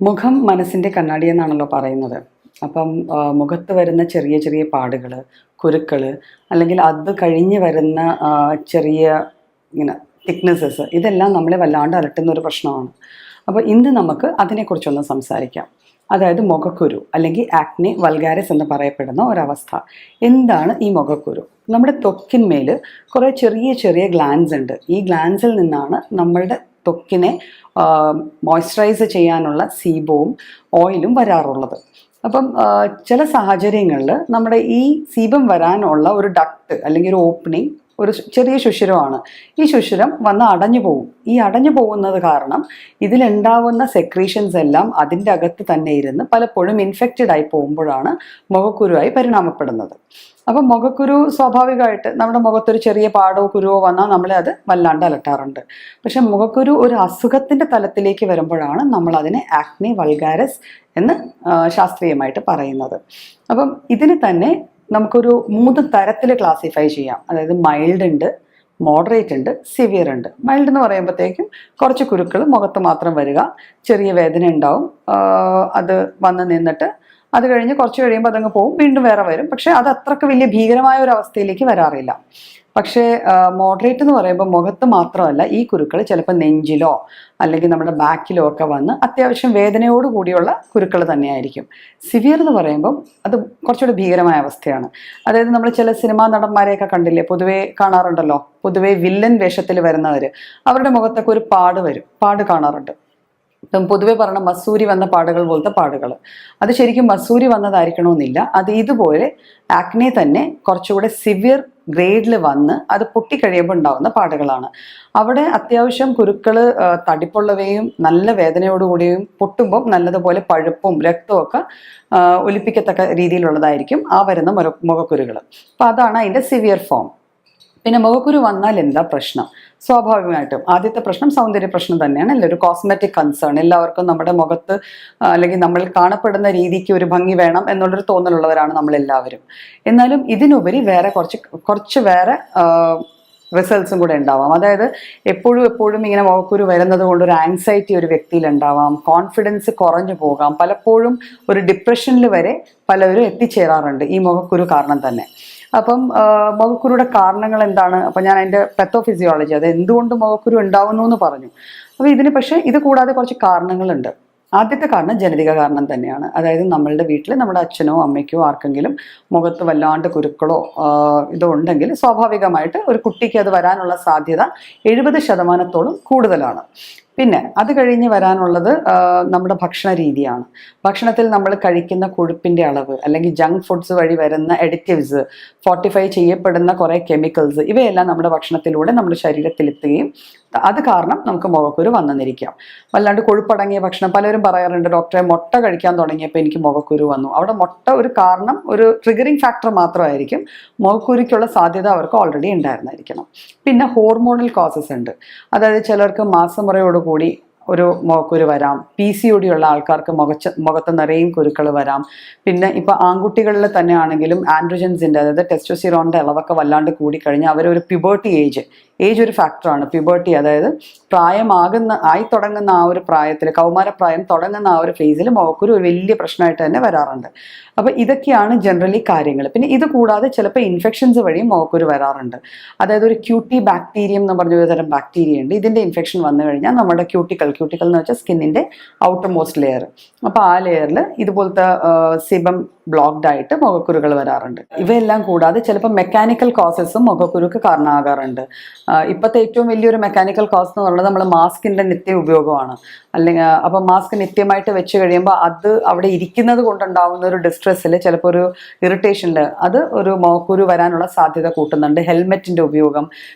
മുഖം മനസ്സിൻ്റെ കണ്ണാടി എന്നാണല്ലോ പറയുന്നത്. അപ്പം മുഖത്ത് വരുന്ന ചെറിയ ചെറിയ പാടുകൾ, കുരുക്കൾ, അല്ലെങ്കിൽ അത് കഴിഞ്ഞ് വരുന്ന ചെറിയ ഇങ്ങനെ തിക്നെസ്സസ്, ഇതെല്ലാം നമ്മളെ വല്ലാണ്ട് അലട്ടുന്ന ഒരു പ്രശ്നമാണ്. അപ്പോൾ ഇന്ന് നമുക്ക് അതിനെക്കുറിച്ചൊന്ന് സംസാരിക്കാം. അതായത് മുഖക്കുരു അല്ലെങ്കിൽ ആക്നെ വൾഗാരിസ് എന്ന് പറയപ്പെടുന്ന ഒരവസ്ഥ. എന്താണ് ഈ മുഖക്കുരു? നമ്മുടെ ത്വക്കിന്മേൽ കുറേ ചെറിയ ചെറിയ ഗ്ലാൻസ് ഉണ്ട്. ഈ ഗ്ലാൻസിൽ നിന്നാണ് നമ്മളുടെ ത്വക്കിനെ മോയ്സ്ചറൈസ് ചെയ്യാനുള്ള സീബവും ഓയിലും വരാറുള്ളത്. അപ്പം ചില സാഹചര്യങ്ങളിൽ നമ്മുടെ ഈ സീബം വരാനുള്ള ഒരു ഡക്റ്റ് അല്ലെങ്കിൽ ഒരു ഓപ്പണിംഗ് ഒരു ചെറിയ ശുഷിരമാണ്. ഈ ശുഷിരം വന്ന് അടഞ്ഞു പോകും. ഈ അടഞ്ഞു പോകുന്നത് കാരണം ഇതിലുണ്ടാവുന്ന സെക്രീഷൻസ് എല്ലാം അതിൻ്റെ അകത്ത് തന്നെ ഇരുന്ന് പലപ്പോഴും ഇൻഫെക്റ്റഡ് ആയി പോകുമ്പോഴാണ് മുഖക്കുരുവായി പരിണാമപ്പെടുന്നത്. അപ്പം മുഖക്കുരു സ്വാഭാവികമായിട്ട് നമ്മുടെ മുഖത്തൊരു ചെറിയ പാടോ കുരുവോ വന്നാൽ നമ്മളെ അത് വല്ലാണ്ട് അലട്ടാറുണ്ട്. പക്ഷെ മുഖക്കുരു ഒരു അസുഖത്തിൻ്റെ തലത്തിലേക്ക് വരുമ്പോഴാണ് നമ്മൾ അതിനെ ആക്നെ വൾഗാരിസ് എന്ന് ശാസ്ത്രീയമായിട്ട് പറയുന്നത്. അപ്പം ഇതിന് തന്നെ നമുക്കൊരു 3 തരത്തിൽ ക്ലാസിഫൈ ചെയ്യാം. അതായത് മൈൽഡ് ഉണ്ട്, മോഡറേറ്റ് ഉണ്ട്, സിവിയർ ഉണ്ട്. മൈൽഡ് എന്ന് പറയുമ്പോഴത്തേക്കും കുറച്ച് കുരുക്കൾ മുഖത്ത് മാത്രം വരിക, ചെറിയ വേദന ഉണ്ടാവും, അത് വന്ന് നിന്നിട്ട് അത് കഴിഞ്ഞ് കുറച്ച് കഴിയുമ്പോൾ അതങ്ങ് പോകും, വീണ്ടും വേറെ വരും. പക്ഷെ അത് അത്രക്ക് വലിയ ഭീകരമായ ഒരു അവസ്ഥയിലേക്ക് വരാറില്ല. പക്ഷേ മോഡറേറ്റ് എന്ന് പറയുമ്പോൾ മുഖത്ത് മാത്രമല്ല, ഈ കുരുക്കൾ ചിലപ്പോൾ നെഞ്ചിലോ അല്ലെങ്കിൽ നമ്മുടെ ബാക്കിലോ ഒക്കെ വന്ന് അത്യാവശ്യം വേദനയോട് കൂടിയുള്ള കുരുക്കൾ തന്നെയായിരിക്കും. സിവിയർ എന്ന് പറയുമ്പം അത് കുറച്ചുകൂടി ഭീകരമായ അവസ്ഥയാണ്. അതായത് നമ്മൾ ചില സിനിമാ നടന്മാരെയൊക്കെ കണ്ടില്ലേ, പൊതുവേ കാണാറുണ്ടല്ലോ, പൊതുവേ വില്ലൻ വേഷത്തിൽ വരുന്നവർ, അവരുടെ മുഖത്തൊക്കെ ഒരു പാട് കാണാറുണ്ട്. ഇപ്പം പൊതുവെ പറഞ്ഞ മസൂരി വന്ന പാടുകൾ പോലത്തെ പാടുകൾ, അത് ശരിക്കും മസൂരി വന്നതായിരിക്കണമെന്നില്ല. അത് ഇതുപോലെ ആക്നെ തന്നെ കുറച്ചുകൂടെ സിവിയർ ഗ്രേഡിൽ വന്ന് അത് പൊട്ടിക്കഴിയുമ്പോൾ ഉണ്ടാകുന്ന പാടുകളാണ്. അവിടെ അത്യാവശ്യം കുരുക്കൾ തടിപ്പുള്ളവയും നല്ല വേദനയോടുകൂടിയും പൊട്ടുമ്പം നല്ലതുപോലെ പഴുപ്പും രക്തവും ഒക്കെ ഒലിപ്പിക്കത്തക്ക രീതിയിലുള്ളതായിരിക്കും ആ വരുന്ന മുഖക്കുരുകൾ. അപ്പം അതാണ് അതിൻ്റെ സിവിയർ ഫോം. പിന്നെ മുഖക്കുരു വന്നാൽ എന്താ പ്രശ്നം? സ്വാഭാവികമായിട്ടും ആദ്യത്തെ പ്രശ്നം സൗന്ദര്യ പ്രശ്നം തന്നെയാണ്. അല്ലെ, ഒരു കോസ്മെറ്റിക് കൺസേൺ. എല്ലാവർക്കും നമ്മുടെ മുഖത്ത് അല്ലെങ്കിൽ നമ്മൾ കാണപ്പെടുന്ന രീതിക്ക് ഒരു ഭംഗി വേണം എന്നുള്ളൊരു തോന്നലുള്ളവരാണ് നമ്മളെല്ലാവരും. എന്നാലും ഇതിനുപരി വേറെ കുറച്ച് വേറെ റിസൾട്ട്സും കൂടെ ഉണ്ടാവാം. അതായത് എപ്പോഴും ഇങ്ങനെ മുഖക്കുരു വരുന്നത് കൊണ്ട് ഒരു ആങ്സൈറ്റി ഒരു വ്യക്തിയിൽ ഉണ്ടാവാം, കോൺഫിഡൻസ് കുറഞ്ഞു പോകാം, പലപ്പോഴും ഒരു ഡിപ്രഷനിൽ വരെ പലരും എത്തിച്ചേരാറുണ്ട് ഈ മുഖക്കുരു കാരണം തന്നെ. അപ്പം മുഖക്കുരുയുടെ കാരണങ്ങൾ എന്താണ്? അപ്പം ഞാൻ അതിൻ്റെ പെത്തോഫിസിയോളജി, അത് എന്തുകൊണ്ട് മുഖക്കുരു ഉണ്ടാവുന്നു എന്ന് പറഞ്ഞു. അപ്പോൾ ഇതിന് പക്ഷേ ഇത് കൂടാതെ കുറച്ച് കാരണങ്ങളുണ്ട്. ആദ്യത്തെ കാരണം ജനിതക കാരണം തന്നെയാണ്. അതായത് നമ്മളുടെ വീട്ടിൽ നമ്മുടെ അച്ഛനോ അമ്മയ്ക്കോ ആർക്കെങ്കിലും മുഖത്ത് വല്ലാണ്ട് കുരുക്കളോ ഇതോ ഉണ്ടെങ്കിൽ സ്വാഭാവികമായിട്ട് ഒരു കുട്ടിക്ക് അത് വരാനുള്ള സാധ്യത 70% കൂടുതലാണ്. പിന്നെ അത് കഴിഞ്ഞ് വരാനുള്ളത് നമ്മുടെ ഭക്ഷണ രീതിയാണ്. ഭക്ഷണത്തിൽ നമ്മൾ കഴിക്കുന്ന കൊഴുപ്പിൻ്റെ അളവ്, അല്ലെങ്കിൽ ജങ്ക് ഫുഡ്സ് വഴി വരുന്ന എഡിറ്റീവ്സ്, ഫോർട്ടിഫൈ ചെയ്യപ്പെടുന്ന കുറേ കെമിക്കൽസ്, ഇവയെല്ലാം നമ്മുടെ ഭക്ഷണത്തിലൂടെ നമ്മുടെ ശരീരത്തിലെത്തുകയും അത് കാരണം നമുക്ക് മുഖക്കുരു വന്നെന്നിരിക്കാം. വല്ലാണ്ട് കൊഴുപ്പടങ്ങിയ ഭക്ഷണം, പലരും പറയാറുണ്ട് ഡോക്ടറെ മുട്ട കഴിക്കാൻ തുടങ്ങിയപ്പോൾ എനിക്ക് മുഖക്കുരു വന്നു. അവിടെ മുട്ട ഒരു കാരണം, ഒരു ട്രിഗറിങ് ഫാക്ടർ മാത്രമായിരിക്കും. മുഖക്കുരുക്കുള്ള സാധ്യത അവർക്ക് ഓൾറെഡി ഉണ്ടായിരുന്നായിരിക്കണം. പിന്നെ ഹോർമോണൽ കോസസ് ഉണ്ട്. അതായത് ചിലർക്ക് മാസമുറയോടുകൂടി ഒരു മുഖക്കുരു വരാം. PCOD ഉള്ള ആൾക്കാർക്ക് മുഖത്ത് നിറയും കുരുക്കൾ വരാം. പിന്നെ ഇപ്പം ആൺകുട്ടികളിൽ തന്നെ ആണെങ്കിലും ആൻഡ്രോജൻസിൻ്റെ, അതായത് ടെസ്റ്റോസ്റ്റിറോണിൻ്റെ അളവൊക്കെ വല്ലാണ്ട് കൂടിക്കഴിഞ്ഞാൽ അവരൊരു പ്യൂബർട്ടി ഏജ് ഒരു ഫാക്ടറാണ്. പ്യൂബർട്ടി, അതായത് ആയി തുടങ്ങുന്ന ആ ഒരു പ്രായത്തിൽ, കൗമാരപ്രായം തുടങ്ങുന്ന ആ ഒരു ഫേസിൽ മുഖക്കുരു ഒരു വലിയ പ്രശ്നമായിട്ട് തന്നെ വരാറുണ്ട്. അപ്പോൾ ഇതൊക്കെയാണ് ജനറലി കാര്യങ്ങൾ. പിന്നെ ഇത് കൂടാതെ ചിലപ്പോൾ ഇൻഫെക്ഷൻസ് വഴിയും മുഖക്കുരു വരാറുണ്ട്. അതായത് ഒരു ക്യൂട്ടി ബാക്ടീരിയം എന്ന് പറഞ്ഞ ഒരു തരം ബാക്ടീരിയ ഉണ്ട്. ഇതിൻ്റെ ഇൻഫെക്ഷൻ വന്നു കഴിഞ്ഞാൽ നമ്മുടെ ക്യൂട്ടിക്കൽ എന്ന് വെച്ചാൽ സ്കിന്നിൻ്റെ ഔട്ടർ മോസ്റ്റ് ലെയർ, അപ്പോൾ ആ ലെയറിൽ ഇതുപോലത്തെ സിബം ബ്ലോക്ക്ഡ് ആയിട്ട് മുഖക്കുരുകൾ വരാറുണ്ട്. ഇവയെല്ലാം കൂടാതെ ചിലപ്പോൾ മെക്കാനിക്കൽ കോസസും മുഖക്കുരുക്ക് കാരണമാകാറുണ്ട്. ഇപ്പോഴത്തെ ഏറ്റവും വലിയൊരു മെക്കാനിക്കൽ കോസ് എന്ന് പറയുന്നത് നമ്മൾ മാസ്കിൻ്റെ നിത്യ ഉപയോഗമാണ്. അല്ലെങ്കിൽ അപ്പം മാസ്ക് നിത്യമായിട്ട് വെച്ച് കഴിയുമ്പോൾ അത് അവിടെ ഇരിക്കുന്നത് കൊണ്ടുണ്ടാകുന്ന ഒരു ഡിസ്ട്രെസ്സിൽ, ചിലപ്പോൾ ഒരു ഇറിറ്റേഷനിൽ അത് ഒരു മുഖക്കുരു വരാനുള്ള സാധ്യത കൂട്ടുന്നുണ്ട്. ഹെൽമെറ്റിൻ്റെ ഉപയോഗം,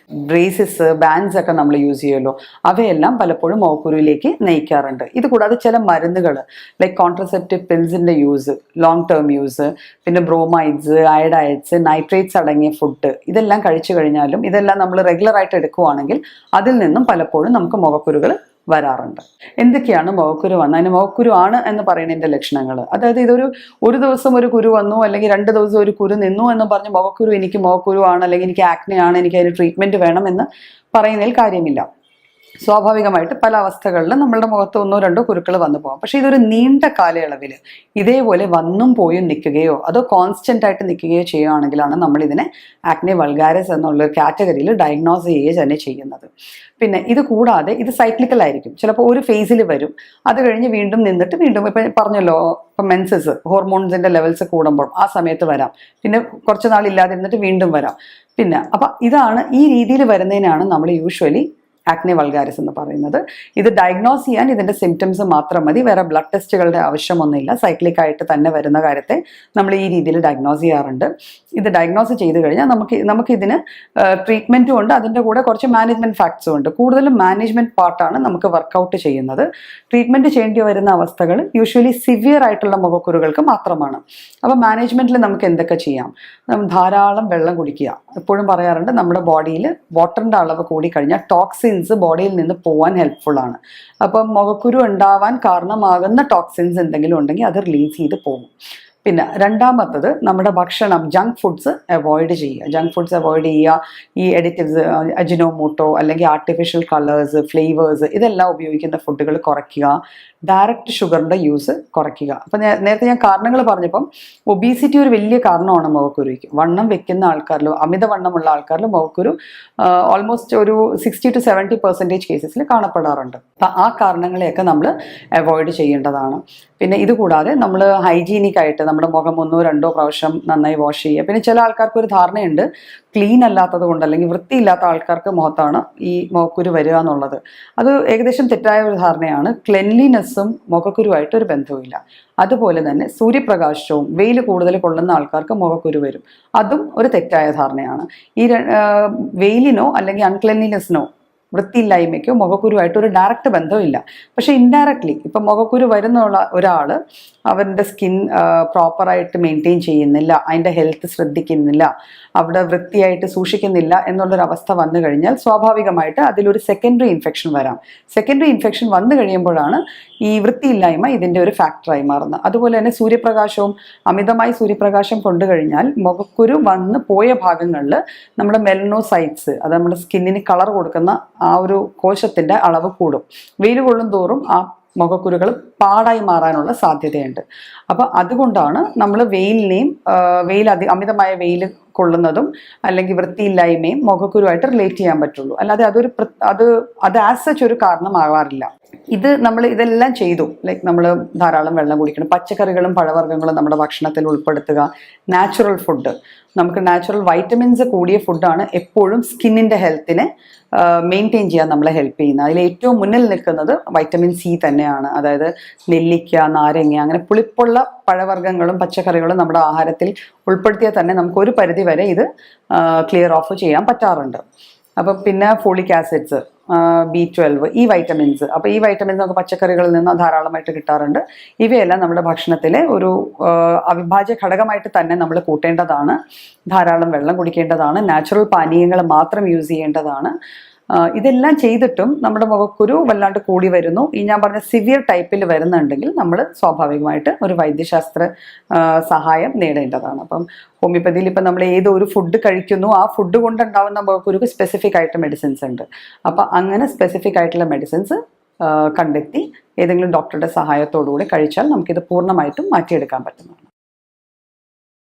ബ്രേസസ്, ബാൻഡ്സ് ഒക്കെ നമ്മൾ യൂസ് ചെയ്യുമല്ലോ, അവയെല്ലാം പലപ്പോഴും മുഖക്കുരുവിലേക്ക് നയിക്കാറുണ്ട്. ഇത് കൂടാതെ ചില മരുന്നുകൾ ലൈക്ക് കോൺട്രസെപ്റ്റീവ് പിൽസിൻ്റെ യൂസ്, ലോങ് ടേം യൂസ്, പിന്നെ ബ്രോമൈഡ്സ്, അയഡൈഡ്സ്, നൈട്രേറ്റ്സ് അടങ്ങിയ ഫുഡ്, ഇതെല്ലാം കഴിച്ചു കഴിഞ്ഞാലും, ഇതെല്ലാം നമ്മൾ റെഗുലറായിട്ട് എടുക്കുവാണെങ്കിൽ അതിൽ നിന്നും പലപ്പോഴും നമുക്ക് മുഖക്കുരുകൾ വരാറുണ്ട്. എന്തൊക്കെയാണ് മുഖക്കുരു വന്നത്? അതിന് മുഖക്കുരു ആണ് എന്ന് പറയുന്നതിൻ്റെ ലക്ഷണങ്ങൾ. അതായത് ഒരു ദിവസം ഒരു കുരു വന്നു, അല്ലെങ്കിൽ 2 ദിവസം ഒരു കുരു നിന്നു എന്ന് പറഞ്ഞ് എനിക്ക് മുഖക്കുരു ആണ്, അല്ലെങ്കിൽ എനിക്ക് ആക്നെ ആണ്, എനിക്ക് അതിന് ട്രീറ്റ്മെൻറ്റ് വേണം എന്ന് പറയുന്നതിൽ കാര്യമില്ല. സ്വാഭാവികമായിട്ട് പല അവസ്ഥകളിലും നമ്മളുടെ മുഖത്ത് ഒന്നോ രണ്ടോ കുരുക്കൾ വന്നു പോകാം. പക്ഷേ ഇതൊരു നീണ്ട കാലയളവിൽ ഇതേപോലെ വന്നും പോയും നിൽക്കുകയോ അതോ കോൺസ്റ്റന്റ് ആയിട്ട് നിൽക്കുകയോ ചെയ്യുകയാണെങ്കിലാണ് നമ്മൾ ഇതിനെ ആക്നെ വൾഗാരിസ് എന്നുള്ള കാറ്റഗറിയിൽ ഡയഗ്നോസ് ചെയ്യുക തന്നെ ചെയ്യുന്നത്. പിന്നെ ഇത് കൂടാതെ ഇത് സൈക്ലിക്കൽ ആയിരിക്കും. ചിലപ്പോൾ ഒരു ഫേസിൽ വരും, അത് കഴിഞ്ഞ് വീണ്ടും നിന്നിട്ട് വീണ്ടും ഇപ്പം പറഞ്ഞല്ലോ, ഇപ്പം മെൻസസ് ഹോർമോൺസിന്റെ ലെവൽസ് കൂടുമ്പോൾ ആ സമയത്ത് വരാം, പിന്നെ കുറച്ച് നാൾ ഇല്ലാതിരുന്നിട്ട് വീണ്ടും വരാം. പിന്നെ അപ്പം ഇതാണ് ഈ രീതിയിൽ വരുന്നതിനാണ് നമ്മൾ യൂഷ്വലി ആക്നെ വൾഗാരിസ് എന്ന് പറയുന്നത്. ഇത് ഡയഗ്നോസ് ചെയ്യാൻ ഇതിൻ്റെ സിംറ്റംസ് മാത്രം മതി, വേറെ ബ്ലഡ് ടെസ്റ്റുകളുടെ ആവശ്യമൊന്നുമില്ല. സൈക്ലിക് ആയിട്ട് തന്നെ വരുന്ന കാര്യത്തെ നമ്മൾ ഈ രീതിയിൽ ഡയഗ്നോസ് ചെയ്യാറുണ്ട്. ഇത് ഡയഗ്നോസ് ചെയ്ത് കഴിഞ്ഞാൽ നമുക്കിതിന് ട്രീറ്റ്മെൻറ്റും ഉണ്ട്, അതിൻ്റെ കൂടെ കുറച്ച് മാനേജ്മെൻറ്റ് ഫാക്ട്സും ഉണ്ട്. കൂടുതലും മാനേജ്മെൻറ്റ് പാർട്ടാണ് നമുക്ക് വർക്കൗട്ട് ചെയ്യുന്നത്. ട്രീറ്റ്മെൻറ്റ് ചെയ്യേണ്ടി വരുന്ന അവസ്ഥകൾ യൂഷ്വലി സിവിയർ ആയിട്ടുള്ള മുഖക്കുരുകൾക്ക് മാത്രമാണ്. അപ്പോൾ മാനേജ്മെൻറ്റിൽ നമുക്ക് എന്തൊക്കെ ചെയ്യാം? ധാരാളം വെള്ളം കുടിക്കുക. എപ്പോഴും പറയാറുണ്ട്, നമ്മുടെ ബോഡിയിൽ വാട്ടറിൻ്റെ അളവ് കൂടിക്കഴിഞ്ഞാൽ ടോക്സിൻസ് ബോഡിയിൽ നിന്ന് പോകാൻ ഹെൽപ്ഫുൾ ആണ്. അപ്പം മുഖക്കുരു ഉണ്ടാവാൻ കാരണമാകുന്ന ടോക്സിൻസ് എന്തെങ്കിലും ഉണ്ടെങ്കിൽ അത് റിലീസ് ചെയ്ത് പോകും. പിന്നെ രണ്ടാമത്തത്, നമ്മുടെ ഭക്ഷണം ജങ്ക് ഫുഡ്സ് അവോയ്ഡ് ചെയ്യുക. ജങ്ക് ഫുഡ്സ് അവോയ്ഡ് ചെയ്യുക. ഈ എഡിറ്റീവ്സ്, അജിനോമോട്ടോ അല്ലെങ്കിൽ ആർട്ടിഫിഷ്യൽ കളേഴ്സ്, ഫ്ലേവേഴ്സ് ഇതെല്ലാം ഉപയോഗിക്കുന്ന ഫുഡുകൾ കുറയ്ക്കുക. ഡയറക്റ്റ് ഷുഗറിൻ്റെ യൂസ് കുറയ്ക്കുക. അപ്പം നേരത്തെ ഞാൻ കാരണങ്ങൾ പറഞ്ഞപ്പം ഒബീസിറ്റി ഒരു വലിയ കാരണമാണ് മുഖക്കുരുയ്ക്ക്. വണ്ണം വെക്കുന്ന ആൾക്കാരിലും അമിതവണ്ണമുള്ള ആൾക്കാരിലും മുഖക്കുരു ഓൾമോസ്റ്റ് ഒരു 60-70% കേസസിൽ കാണപ്പെടാറുണ്ട്. അപ്പം ആ കാരണങ്ങളെയൊക്കെ നമ്മൾ അവോയ്ഡ് ചെയ്യേണ്ടതാണ്. പിന്നെ ഇതുകൂടാതെ നമ്മൾ ഹൈജീനിക് ആയിട്ട് നമ്മുടെ മുഖം 1-2 പ്രാവശ്യം നന്നായി വാഷ് ചെയ്യുക. പിന്നെ ചില ആൾക്കാർക്ക് ഒരു ധാരണയുണ്ട്, ക്ലീൻ അല്ലാത്തത് കൊണ്ട് അല്ലെങ്കിൽ വൃത്തിയില്ലാത്ത ആൾക്കാർക്ക് മുഖത്താണ് ഈ മുഖക്കുരു വരിക എന്നുള്ളത്. അത് ഏകദേശം തെറ്റായ ഒരു ധാരണയാണ്. ക്ലെൻലിനെസ്സും മുഖക്കുരുവായിട്ട് ഒരു ബന്ധവുമില്ല. അതുപോലെ തന്നെ സൂര്യപ്രകാശവും വെയിൽ കൂടുതൽ കൊള്ളുന്ന ആൾക്കാർക്ക് മുഖക്കുരു വരും. അതും ഒരു തെറ്റായ ധാരണയാണ്. ഈ വെയിലിനോ അല്ലെങ്കിൽ അൺക്ലെൻലിനെസ്സിനോ വൃത്തിയില്ലായ്മയ്ക്കോ മുഖക്കുരുവായിട്ട് ഒരു ഡയറക്റ്റ് ബന്ധമില്ല. പക്ഷേ ഇൻഡയറക്ട്ലി ഇപ്പം മുഖക്കുരു വരുന്ന ഒരാൾ അവൻ്റെ സ്കിൻ പ്രോപ്പറായിട്ട് മെയിൻറ്റെയിൻ ചെയ്യുന്നില്ല, അതിൻ്റെ ഹെൽത്ത് ശ്രദ്ധിക്കുന്നില്ല, അവിടെ വൃത്തിയായിട്ട് സൂക്ഷിക്കുന്നില്ല എന്നുള്ളൊരവസ്ഥ വന്നു കഴിഞ്ഞാൽ സ്വാഭാവികമായിട്ട് അതിലൊരു സെക്കൻഡറി ഇൻഫെക്ഷൻ വരാം. സെക്കൻഡറി ഇൻഫെക്ഷൻ വന്നു കഴിയുമ്പോഴാണ് ഈ വൃത്തിയില്ലായ്മ ഇതിൻ്റെ ഒരു ഫാക്ടറായി മാറുന്നത്. അതുപോലെ തന്നെ സൂര്യപ്രകാശവും അമിതമായി സൂര്യപ്രകാശം കൊണ്ടു കഴിഞ്ഞാൽ മുഖക്കുരു വന്ന് പോയ ഭാഗങ്ങളിൽ നമ്മുടെ മെലനോസൈറ്റ്സ്, അത് നമ്മുടെ സ്കിന്നിന് കളർ കൊടുക്കുന്ന ആ ഒരു കോശത്തിൻ്റെ അളവ് കൂടും. വെയിൽ കൊള്ളും തോറും ആ മുഖക്കുരുകൾ പാടായി മാറാനുള്ള സാധ്യതയുണ്ട്. അപ്പോൾ അതുകൊണ്ടാണ് നമ്മൾ അമിതമായ വെയിൽ കൊള്ളുന്നതും അല്ലെങ്കിൽ വൃത്തിയില്ലായ്മയും മുഖക്കുരുവായിട്ട് റിലേറ്റ് ചെയ്യാൻ പറ്റുള്ളൂ. അല്ലാതെ അത് ആസ് സച്ച് ഒരു കാരണമാവാറില്ല. ഇതെല്ലാം ചെയ്തു. ലൈക്ക് നമ്മൾ ധാരാളം വെള്ളം കുടിക്കണം, പച്ചക്കറികളും പഴവർഗ്ഗങ്ങളും നമ്മുടെ ഭക്ഷണത്തിൽ ഉൾപ്പെടുത്തുക, നാച്ചുറൽ ഫുഡ്, നമുക്ക് നാച്ചുറൽ വൈറ്റമിൻസ് കൂടിയ ഫുഡാണ് എപ്പോഴും സ്കിന്നിൻ്റെ ഹെൽത്തിനെ മെയിൻറ്റെയിൻ ചെയ്യാൻ നമ്മളെ ഹെൽപ്പ് ചെയ്യുന്നത്. അതിൽ ഏറ്റവും മുന്നിൽ നിൽക്കുന്നത് വൈറ്റമിൻ സി തന്നെയാണ്. അതായത് നെല്ലിക്ക, നാരങ്ങ, അങ്ങനെ പുളിപ്പുള്ള പഴവർഗ്ഗങ്ങളും പച്ചക്കറികളും നമ്മുടെ ആഹാരത്തിൽ ഉൾപ്പെടുത്തിയാൽ തന്നെ നമുക്ക് ഒരു പരിധി വരെ ഇത് ക്ലിയർ ഓഫ് ചെയ്യാൻ പറ്റാറുണ്ട്. അപ്പം പിന്നെ ഫോളിക് ആസിഡ്സ്, B12, ഈ വൈറ്റമിൻസ്, അപ്പോൾ ഈ വൈറ്റമിൻസ് നമുക്ക് പച്ചക്കറികളിൽ നിന്ന് ധാരാളമായിട്ട് കിട്ടാറുണ്ട്. ഇവയെല്ലാം നമ്മുടെ ഭക്ഷണത്തിലെ ഒരു അവിഭാജ്യ ഘടകമായിട്ട് തന്നെ നമ്മൾ കൂട്ടേണ്ടതാണ്. ധാരാളം വെള്ളം കുടിക്കേണ്ടതാണ്. നാച്ചുറൽ പാനീയങ്ങൾ മാത്രം യൂസ് ചെയ്യേണ്ടതാണ്. ഇതെല്ലാം ചെയ്തിട്ടും നമ്മുടെ മുഖക്കുരു വല്ലാണ്ട് കൂടി വരുന്നു, ഈ ഞാൻ പറഞ്ഞ സിവിയർ ടൈപ്പിൽ വരുന്നുണ്ടെങ്കിൽ നമ്മൾ സ്വാഭാവികമായിട്ട് ഒരു വൈദ്യശാസ്ത്ര സഹായം നേടേണ്ടതാണ്. അപ്പം ഹോമിയോപ്പതിയിൽ ഇപ്പം നമ്മൾ ഏതൊരു ഫുഡ് കഴിക്കുന്നു ആ ഫുഡ് കൊണ്ടുണ്ടാവുന്ന മുഖക്കുരുക്ക് സ്പെസിഫിക് ആയിട്ട് മെഡിസിൻസ് ഉണ്ട്. അപ്പം അങ്ങനെ സ്പെസിഫിക് ആയിട്ടുള്ള മെഡിസിൻസ് കണ്ടെത്തി ഏതെങ്കിലും ഡോക്ടറുടെ സഹായത്തോടുകൂടി കഴിച്ചാൽ നമുക്കിത് പൂർണ്ണമായിട്ടും മാറ്റിയെടുക്കാൻ പറ്റുന്നതാണ്.